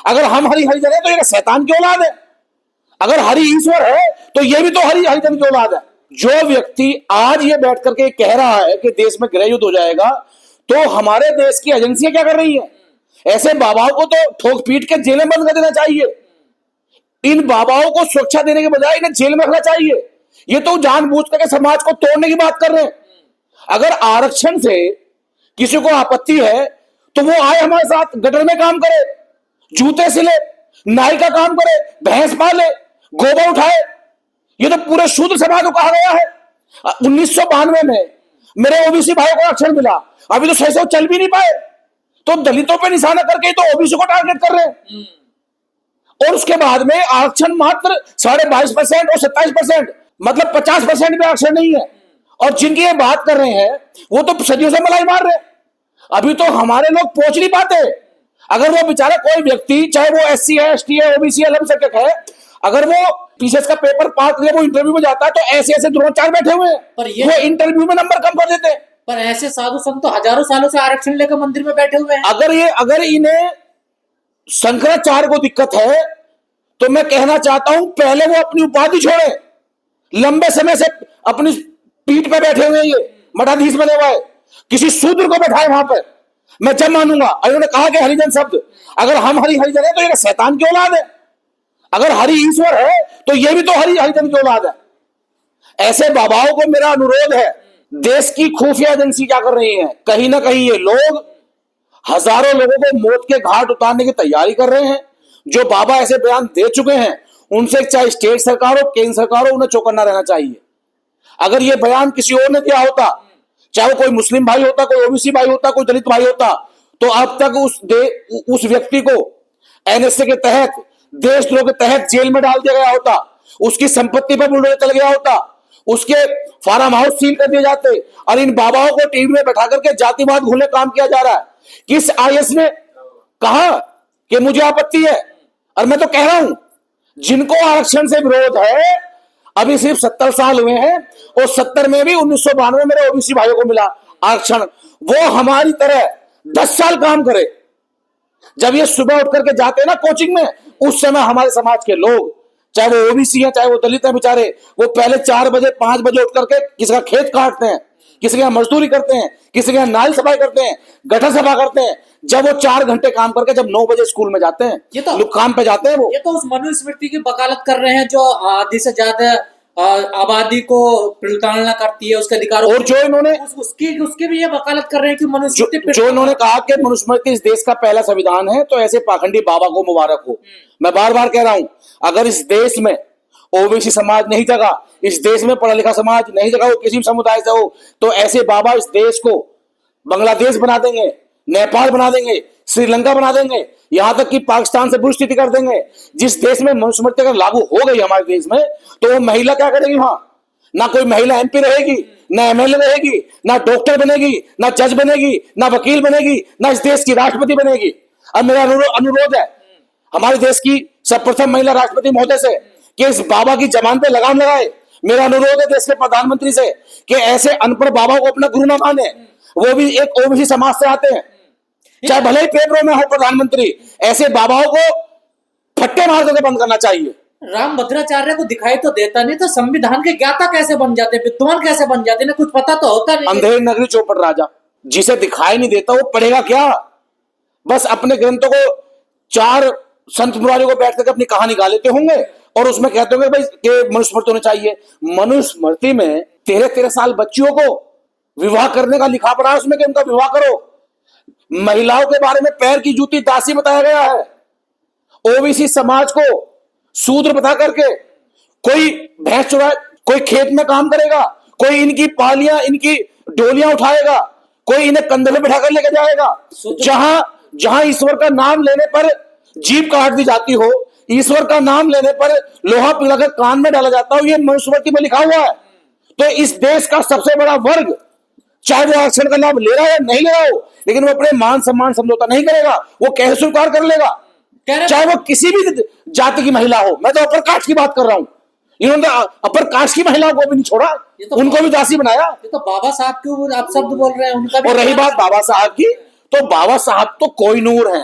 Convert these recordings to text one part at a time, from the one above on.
अगर हम हरि हरिजन है तो ये शैतान की औलाद है, अगर हरि ईश्वर है तो ये भी तो हरि हरिजन की औलाद है। जो व्यक्ति आज ये बैठ करके कह रहा है कि देश में गृह युद्ध हो जाएगा, तो हमारे देश की एजेंसियां क्या कर रही है? ऐसे बाबाओं को तो ठोक पीट के जेल में बंद कर देना चाहिए। इन बाबाओं को सुरक्षा देने के बजाय इन्हें जेल में रखना चाहिए। ये तो जानबूझ करके समाज को तोड़ने की बात कर रहे हैं। अगर आरक्षण से किसी को आपत्ति है तो वो आए हमारे साथ, गटर में काम करे, जूते सिले, नाई का काम करे, भैंस पाले, गोबर उठाए। ये तो पूरे शूद्र समाज को कहा गया है। 1992 में मेरे ओबीसी भाइयों को आरक्षण मिला, अभी तो सही से चल भी नहीं पाए, तो दलितों पे निशाना करके तो ओबीसी को टारगेट कर रहे हैं। और उसके बाद में आरक्षण मात्र 22.5% और 27%, मतलब 50% भी आरक्षण नहीं है। और जिनकी ये बात कर रहे हैं वो तो सदियों से मलाई मार रहे हैं। अभी तो हमारे लोग पहुंच नहीं पाते। अगर वो बेचारा कोई व्यक्ति, चाहे वो एससी है, एसटी है, ओबीसी है, अल्पसंख्यक है, अगर वो पीसीएस का पेपर पास करके वो इंटरव्यू में जाता है तो ऐसे ऐसे द्रोणाचार्य बैठे हुए हैं, वो इंटरव्यू में नंबर कम कर देते हैं। पर ऐसे साधु संत तो हजारों सालों से आरक्षण लेकर मंदिर में बैठे हुए हैं। अगर इन्हें शंकराचार्य को दिक्कत है तो मैं कहना चाहता हूं पहले वो अपनी उपाधि छोड़े। लंबे समय से अपनी पीठ पे बैठे हुए, ये मठाधीश बने हुए, किसी शूद्र को बैठाए वहां पर, मैं जब मानूंगा। उन्होंने कहा कि हरिजन शब्द, अगर हम हरि हरिजन है तो ये शैतान की औलाद है, अगर हरि ईश्वर है तो ये भी तो हरि हरिजन की औलाद है। ऐसे बाबाओं को मेरा अनुरोध है, देश की खुफिया एजेंसी क्या कर रही है? कहीं ना कहीं ये लोग हजारों लोगों को मौत के घाट उतारने की तैयारी कर रहे हैं। जो बाबा ऐसे बयान दे चुके हैं उनसे चाहे स्टेट सरकार हो, केंद्र सरकार हो, उन्हें चौकन्ना रहना चाहिए। अगर ये बयान किसी और ने दिया होता, चाहे वो कोई मुस्लिम भाई होता, कोई ओबीसी भाई होता, कोई दलित भाई होता, तो अब तक उस व्यक्ति को एनएसए के तहत, देशद्रोह के तहत जेल में डाल दिया गया होता, उसकी संपत्ति पर बुलडोजर चल गया होता, उसके फार्म हाउस सील कर दिए जाते। और इन बाबाओं को टीवी में बैठा करके जातिवाद घुलने काम किया जा रहा है। किस आईएएस ने कहा कि मुझे आपत्ति है? और मैं तो कह रहा हूं, जिनको आरक्षण से विरोध है, अभी सिर्फ 70 साल हुए हैं, और 70 में भी 1992 में मेरे ओबीसी भाइयों को मिला आरक्षण। वो हमारी तरह 10 साल काम करे। जब ये सुबह उठ करके जाते हैं ना कोचिंग में, उस समय हमारे समाज के लोग, चाहे वो ओबीसी है, चाहे वो दलित है, बेचारे वो पहले 4 बजे 5 बजे उठ करके किसी का खेत काटते हैं, किसी के यहाँ मजदूरी करते हैं, किसी के यहाँ नाली सफाई करते हैं, गटर सफा करते हैं। जब वो 4 घंटे काम करके जब 9 बजे स्कूल में जाते हैं, ये तो लोग काम पे जाते हैं। वो ये तो उस मनुस्मृति की वकालत कर रहे हैं जो आधी से ज्यादा आबादी को प्रताड़ना करती है, उसके अधिकार। और जो इन्होंने उसकी भी ये वकालत कर रहे हैं कि मनुस्मृति, जो इन्होंने कहा कि मनुस्मृति इस देश का पहला संविधान है, तो ऐसे पाखंडी बाबा को मुबारक हो। मैं बार बार कह रहा हूं, अगर इस देश में ओबीसी समाज नहीं जगा, इस देश में पढ़ा लिखा समाज नहीं जगा, वो किसी भी समुदाय से हो, तो ऐसे बाबा इस देश को बांग्लादेश बना देंगे, नेपाल बना देंगे, श्रीलंका बना देंगे, यहां तक कि पाकिस्तान से बुरी स्थिति कर देंगे। जिस देश में मनुस्मृति अगर लागू हो गई हमारे देश में, तो वो महिला क्या करेगी? वहां ना कोई महिला एमपी रहेगी, ना एमएलए रहेगी, ना डॉक्टर बनेगी, ना जज बनेगी, ना वकील बनेगी, ना इस देश की राष्ट्रपति बनेगी। अब मेरा अनुरोध है हमारे देश की सर्वप्रथम महिला राष्ट्रपति महोदय से कि इस बाबा की जबान पे लगाम लगाए। मेरा अनुरोध है देश के प्रधानमंत्री से कि ऐसे अनपढ़ बाबा को अपना गुरु ना माने, वो भी एक ओबीसी समाज से आते हैं, चाहे भले ही पेपरों में हो प्रधानमंत्री। ऐसे बाबाओं को फट्टे मार करके बंद करना चाहिए। रामभद्राचार्य को दिखाई तो देता नहीं, तो संविधान के ज्ञाता कैसे बन जाते, विद्वान कैसे बन जाते, ना कुछ पता तो होता नहीं। अंधेर नगरी चौपड़ राजा, जिसे दिखाई नहीं देता वो पढ़ेगा क्या? बस अपने ग्रंथों को 4 संत मुरारी को बैठ करके अपनी कहानी गा लेते होंगे और उसमें कहते होंगे भाई कि मनुस्मृति होनी चाहिए। मनुस्मृति में 13-13 साल बच्चियों को विवाह करने का लिखा पड़ा है उसमें कि उनका विवाह करो। महिलाओं के बारे में पैर की जूती दासी बताया गया है। ओबीसी समाज को शूद्र बता करके कोई भैंस चुराए, कोई खेत में काम करेगा, कोई इनकी पालियां, इनकी डोलियां उठाएगा, कोई इन्हें कंधे में बिठा कर लेके जाएगा। जहां ईश्वर का नाम लेने पर जीभ काट दी जाती हो, ईश्वर का नाम लेने पर लोहा पिघलाकर कान में डाला जाता हो, ये मनुस्मृति में लिखा हुआ है। तो इस देश का सबसे बड़ा वर्ग, चाहे वो आरक्षण का लाभ ले रहा है या नहीं ले रहा हो, लेकिन वो अपने मान सम्मान समझौता नहीं करेगा। वो कैसे स्वीकार कर लेगा? चाहे वो किसी भी जाति की महिला हो। मैं तो अपर कास्ट की बात कर रहा हूं। इन्होंने अपर कास्ट की महिलाओं को भी नहीं छोड़ा, तो उनको भी दासी बनाया। ये तो बाबा साहब के आप शब्द बोल रहे हैं उनका भी। और रही बात बाबा साहब की, तो बाबा साहब तो कोई नूर है।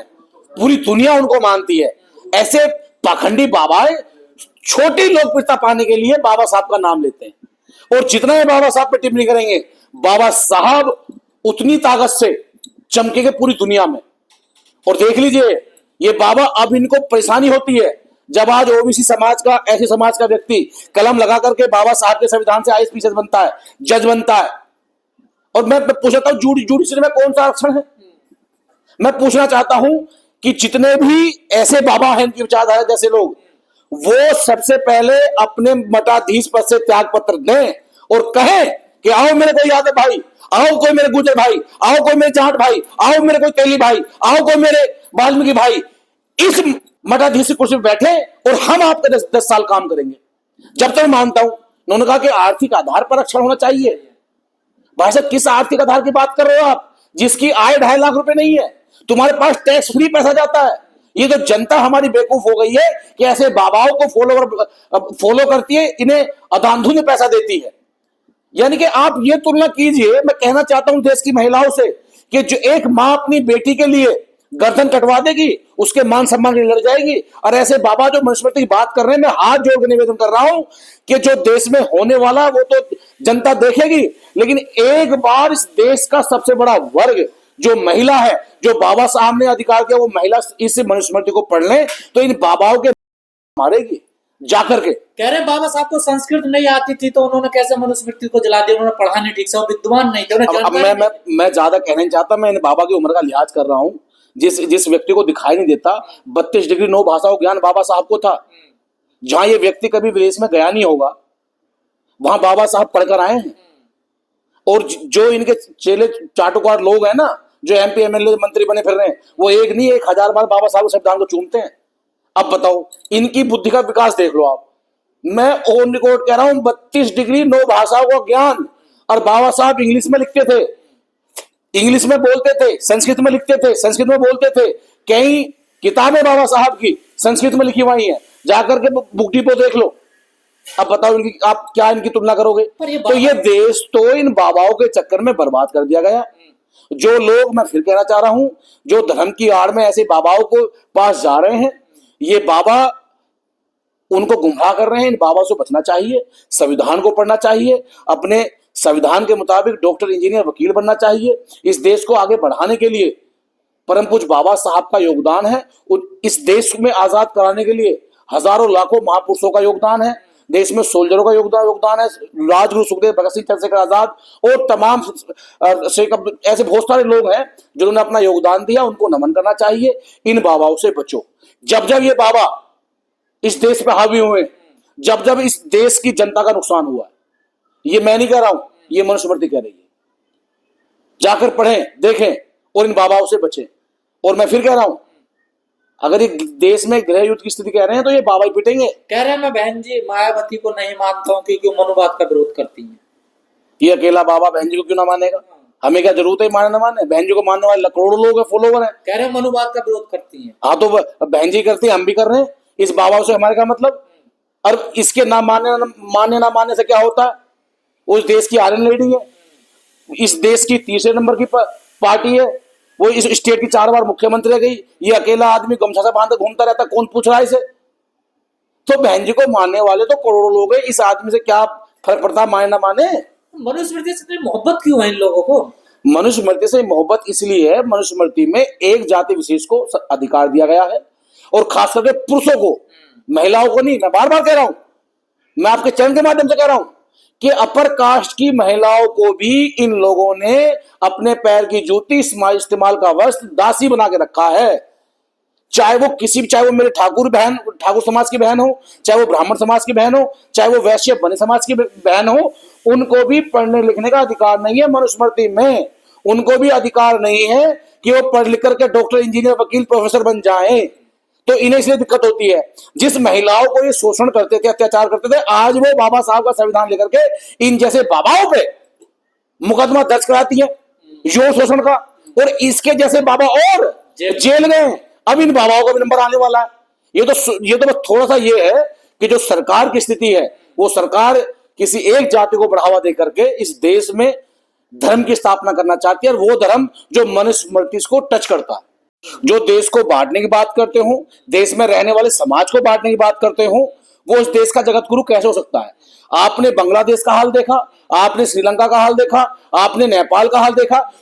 पूरी दुनिया उनको मानती है। ऐसे पाखंडी बाबाएं छोटी लोकप्रियता पाने के लिए बाबा साहब का नाम लेते हैं, और जितना ये बाबा साहब पे टिप्पणी करेंगे, बाबा साहब उतनी ताकत से चमकेंगे पूरी दुनिया में। और देख लीजिए, ये बाबा, अब इनको परेशानी होती है जब आज ओबीसी समाज का, ऐसे समाज का व्यक्ति कलम लगा करके बाबा साहब के संविधान से आईएएस बनता है, जज बनता है। और मैं पूछता हूं, जुडिशरी में कौन सा आरक्षण है? मैं पूछना चाहता हूं कि जितने भी ऐसे बाबा हैं, इनकी विचारधारा जैसे लोग, वो सबसे पहले अपने मठाधीश पद से त्याग पत्र दें और कहें कि आओ मेरे कोई यादव भाई, आओ कोई मेरे गुर्जर भाई, आओ कोई मेरे जाट भाई, आओ मेरे कोई तेली भाई, आओ कोई मेरे वाल्मीकि भाई, इस मठाधीश कुर्सी पर बैठे और हम आपके 10 साल काम करेंगे। जब तक मानता हूं, उन्होंने कहा कि आर्थिक आधार पर आरक्षण होना चाहिए। भाई साहब, किस आर्थिक आधार की बात कर रहे हो आप, जिसकी आय 2.5 लाख रुपए नहीं है? तुम्हारे पास टैक्स फ्री पैसा जाता है। ये तो जनता हमारी बेवकूफ हो गई है कि ऐसे बाबाओं को फॉलो करती है, इन्हें अंधाधुंध पैसा देती है। यानी कि आप ये तुलना कीजिए, मैं कहना चाहता हूं देश की महिलाओं से कि जो एक मां अपनी बेटी के लिए गर्दन कटवा देगी, उसके मान सम्मान के लिए लड़ जाएगी, और ऐसे बाबा जो मनुस्मृति की बात कर रहे हैं, मैं हाथ जोड़ के निवेदन कर रहा हूं कि जो देश में होने वाला वो तो जनता देखेगी, लेकिन एक बार इस देश का सबसे बड़ा वर्ग जो महिला है, जो बाबा साहब ने अधिकार किया, वो महिला इस मनुस्मृति को पढ़ लें तो इन बाबाओं के मारेगी जाकर के। कह रहे बाबा साहब को संस्कृत नहीं आती थी तो उन्होंने कैसे मनुस्मृति को जला दिया? उन्होंने पढ़ा नहीं ठीक से, वो विद्वान नहीं थे, उन्हें मैं ज्यादा कहना नहीं चाहता, मैं इन बाबा की उम्र का लिहाज कर रहा हूं। जिस व्यक्ति को दिखाई नहीं देता, 32 डिग्री 9 भाषाओं ज्ञान बाबा साहब को था। जहां ये व्यक्ति कभी विदेश में गया नहीं होगा, वहां बाबा साहब पढ़कर आए हैं। और जो इनके चेले चाटुकार लोग हैं ना, जो एमपी एमएलए मंत्री बने फिर रहे हैं, वो एक नहीं 1000 बार बाबा साहब के संविधान को चूमते हैं। अब बताओ, इनकी बुद्धि का विकास देख लो आप। मैं ऑन रिकॉर्ड कह रहा हूं, 32 डिग्री 9 भाषाओं का ज्ञान। और बाबा साहब इंग्लिश में लिखते थे, इंग्लिश में बोलते थे, संस्कृत में लिखते थे, संस्कृत में बोलते थे। कई किताबें बाबा साहब की संस्कृत में लिखी हुई हैं, जाकर के बुक डिपो देख लो। अब बताओ, आप क्या इनकी तुलना करोगे? तो ये देश तो इन बाबाओं के चक्कर में बर्बाद कर दिया गया। जो लोग, मैं फिर कहना चाह रहा हूं, जो धर्म की आड़ में ऐसे बाबाओं को पास जा रहे हैं, ये बाबा उनको गुमराह कर रहे हैं। इन बाबा से बचना चाहिए, संविधान को पढ़ना चाहिए, अपने संविधान के मुताबिक डॉक्टर, इंजीनियर, वकील बनना चाहिए। इस देश को आगे बढ़ाने के लिए परम पूज्य बाबा साहब का योगदान है। इस देश में आजाद कराने के लिए हजारों लाखों महापुरुषों का योगदान है। देश में सोल्जरों का योगदान है, राजगुरु सुखदेव, भगत सिंह, चंद्रशेखर आजाद और तमाम ऐसे बहुत सारे लोग हैं जिन्होंने अपना योगदान दिया, उनको नमन करना चाहिए। इन बाबाओं से बचो। जब जब ये बाबा इस देश पे हावी हुए, जब जब इस देश की जनता का नुकसान हुआ, ये मैं नहीं कह रहा हूं, ये मनुस्मृति कह रही है। जाकर पढ़ें, देखें और इन बाबाओं से बचें। और मैं फिर कह रहा हूं, अगर ये देश में गृह युद्ध की स्थिति कह रहे हैं तो ये बाबा ही पिटेंगे। कह रहे हैं मैं बहन जी मायावती को नहीं मानता हूं क्योंकि वो मनुवाद का विरोध करती है। ये अकेला बाबा बहन जी को क्यों ना मानेगा? हमें क्या जरूरत है माने ना माने? बहन जी को मानने वाले करोड़ों लोग हैं, फॉलोवर हैं। कह रहे हैं मनुवाद का विरोध करती है। हाँ, तो बहन जी करती है, हम भी कर रहे हैं। इस बाबा से हमारे क्या मतलब? और इसके ना मानने से क्या होता है? उस देश की आयरन लेडी है, इस देश की तीसरे नंबर की पार्टी है, वो इस स्टेट की 4 बार मुख्यमंत्री रह गई। ये अकेला आदमी गमछा से बांध घूमता रहता, कौन पूछ रहा है इसे? तो बहन जी को मानने वाले तो करोड़ों लोग हैं, इस आदमी से क्या फर्क पड़ता है माने ना माने? मनुस्मृति से इतनी मोहब्बत क्यों है इन लोगों को? मनुस्मृति से मोहब्बत इसलिए है, मनुस्मृति में एक जाति विशेष को अधिकार दिया गया है, और खास करके पुरुषों को, महिलाओं को नहीं। मैं बार बार कह रहा हूं, मैं आपके चैनल के माध्यम से कह रहा हूं कि अपर कास्ट की महिलाओं को भी इन लोगों ने अपने पैर की जूती, इस्तेमाल का वस्त्र, दासी बना के रखा है। चाहे वो मेरे ठाकुर समाज की बहन हो, चाहे वो ब्राह्मण समाज की बहन हो, चाहे वो वैश्य बने समाज की बहन हो, उनको भी पढ़ने लिखने का अधिकार नहीं है मनुस्मृति में। उनको भी अधिकार नहीं है कि वो पढ़ लिख करके डॉक्टर, इंजीनियर, वकील, प्रोफेसर बन जाए। तो इन्हें इसलिए दिक्कत होती है। जिस महिलाओं को ये शोषण करते थे, अत्याचार करते थे, आज वो बाबा साहब का संविधान लेकर के इन जैसे बाबाओं पे मुकदमा दर्ज कराती है यौन शोषण का, और इसके जैसे बाबा और जेल गए। अब इन बाबाओं का भी नंबर आने वाला है। ये तो बस थोड़ा सा ये है कि जो सरकार की स्थिति है, वो सरकार किसी एक जाति को बढ़ावा दे करके इस देश में धर्म की स्थापना करना चाहती है, और वो धर्म जो मनुस्मृति को टच करता है। जो देश को बांटने की बात करते हो, देश में रहने वाले समाज को बांटने की बात करते हो, वो इस देश का जगत गुरु कैसे हो सकता है? आपने बांग्लादेश का हाल देखा, आपने श्रीलंका का हाल देखा, आपने नेपाल का हाल देखा,